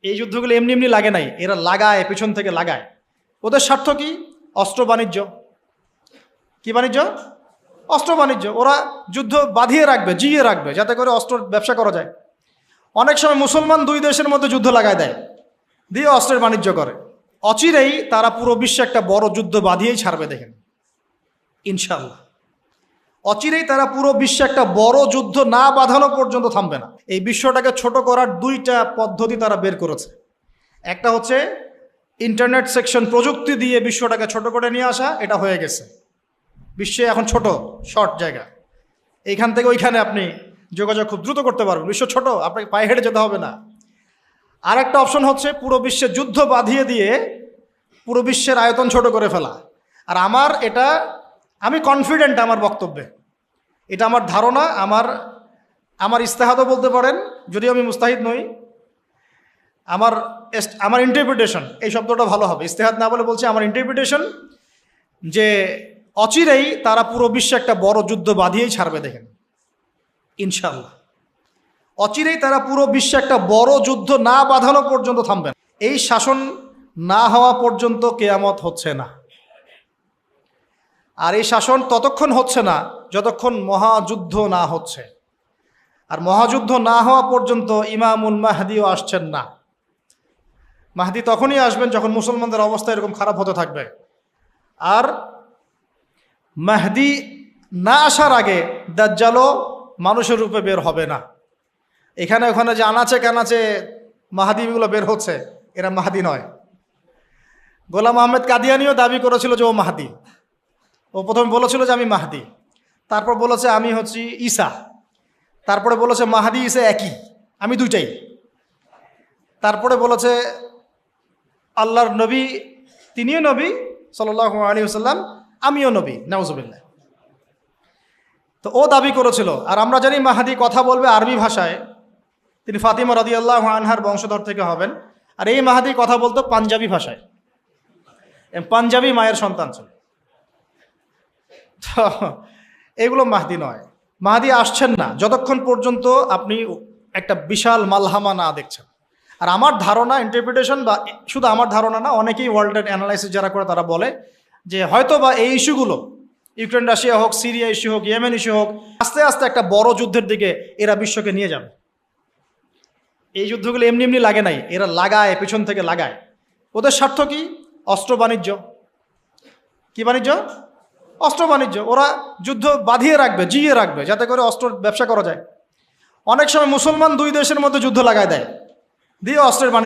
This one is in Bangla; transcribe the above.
এই যুদ্ধগুলো এমনি এমনি লাগে নাই, এরা লাগায়, পেছন থেকে লাগায়। ওদের স্বার্থ কি? অস্ত্র বাণিজ্য। কি বাণিজ্য? অস্ত্র বাণিজ্য। ওরা যুদ্ধ বাঁধিয়ে রাখবে, জিয়ে রাখবে, যাতে করে অস্ত্র ব্যবসা করা যায়। অনেক সময় মুসলমান দুই দেশের মধ্যে যুদ্ধ লাগায় দেয়, দিয়ে অস্ত্রের বাণিজ্য করে। অচিরেই তারা পুরো বিশ্বে একটা বড় যুদ্ধ বাঁধিয়েই ছাড়বে, দেখেন ইনশাল্লাহ। অচিরেই তারা পুরো বিশ্বে একটা বড় যুদ্ধ না বাঁধানো পর্যন্ত থামবে না। এই বিশ্বটাকে ছোট করার দুইটা পদ্ধতি তারা বের করেছে। একটা হচ্ছে ইন্টারনেট সেকশন, প্রযুক্তি দিয়ে বিশ্বটাকে ছোট করে নিয়ে আসা, এটা হয়ে গেছে। বিশ্বে এখন ছোট, শর্ট জায়গা, এইখান থেকে ওইখানে আপনি যোগাযোগ খুব দ্রুত করতে পারবেন। বিশ্ব ছোট, আপনাকে পায়ে হেঁটে যেতে হবে না। আর একটা অপশন হচ্ছে পুরো বিশ্বে যুদ্ধ বাঁধিয়ে দিয়ে পুরো বিশ্বের আয়তন ছোট করে ফেলা। আর আমি কনফিডেন্ট আমার বক্তব্যে, এটা আমার ধারণা, আমার ইস্তেহাদও বলতে পারেন, যদিও আমি মুস্তাহিদ নই। আমার ইন্টারপ্রিটেশন, এই শব্দটা ভালো হবে, ইস্তেহাদ না বলে বলছি আমার ইন্টারপ্রিটেশন, যে অচিরেই তারা পুরো বিশ্বে একটা বড় যুদ্ধ বাঁধিয়েই ছাড়বে, দেখেন ইনশাল্লাহ। অচিরেই তারা পুরো বিশ্বে একটা বড় যুদ্ধ না বাঁধানো পর্যন্ত থামবে না। এই শাসন না হওয়া পর্যন্ত কিয়ামত হচ্ছে না। আর এই শাসন ততক্ষণ হচ্ছে না যতক্ষণ মহাযুদ্ধ না হচ্ছে। আর মহাযুদ্ধ না হওয়া পর্যন্ত ইমামুল মাহদিও আসছেন না। মাহদি তখনই আসবেন যখন মুসলমানদের অবস্থা এরকম খারাপ হতে থাকবে। আর মাহদি না আসার আগে দাজ্জালও মানুষের রূপে বের হবে না। এখানে ওখানে যে আনাচে কানাচে মাহাদিগুলো বের হচ্ছে, এরা মাহাদি নয়। গোলাম আহমেদ কাদিয়ানিও দাবি করেছিল যে ও মাহাদি। ও প্রথমে বলেছিল যে আমি মাহাদি, তারপর বলেছে আমি হচ্ছি ঈসা, তারপরে বলেছে মাহাদি ঈসা একই, আমি দুইটাই। তারপরে বলেছে আল্লাহর নবী, তিনিও নবী সাল্লাল্লাহু আলাইহি ওয়াসাল্লাম, আমিও নবী, নাউজুবিল্লাহ। তো ও দাবি করেছিল। আর আমরা জানি মাহাদি কথা বলবে আরবি ভাষায়, তিনি ফাতিমা রাদিয়াল্লাহু আনহার বংশধর থেকে হবেন। আর এই মাহাদি কথা বলতো পাঞ্জাবি ভাষায়, পাঞ্জাবি মায়ের সন্তান ছিল। তো এগুলো মাহদি নয়। মাহদি আসছেন না যতক্ষণ পর্যন্ত আপনি একটা বিশাল মালহামা না দেখছেন। আর আমার ধারণা, ইন্টারপ্রিটেশন, বা শুধু আমার ধারণা না, অনেকেই ওয়ার্ল্ডের অ্যানালাইসিস যারা করে তারা বলে যে হয়তো বা এই ইস্যুগুলো, ইউক্রেন রাশিয়া হোক, সিরিয়া ইস্যু হোক, ইয়েমেন ইস্যু হোক, আস্তে আস্তে একটা বড় যুদ্ধের দিকে এরা বিশ্বকে নিয়ে যাবে। এই যুদ্ধগুলো এমনি এমনি লাগে নাই, এরা লাগায়, পেছন থেকে লাগায়। ওদের স্বার্থ কি? অস্ত্র বাণিজ্য। কি বাণিজ্য? অস্ত্র বাণিজ্য। ওরা যুদ্ধ বাঁধিয়ে রাখবে, জিয়ে রাখবে, যাতে করে অস্ত্র ব্যবসা করা যায়। অনেক সময় মুসলমান দুই দেশের মধ্যে যুদ্ধ লাগায় দেয়, দিয়ে অস্ত্রের বাণিজ্য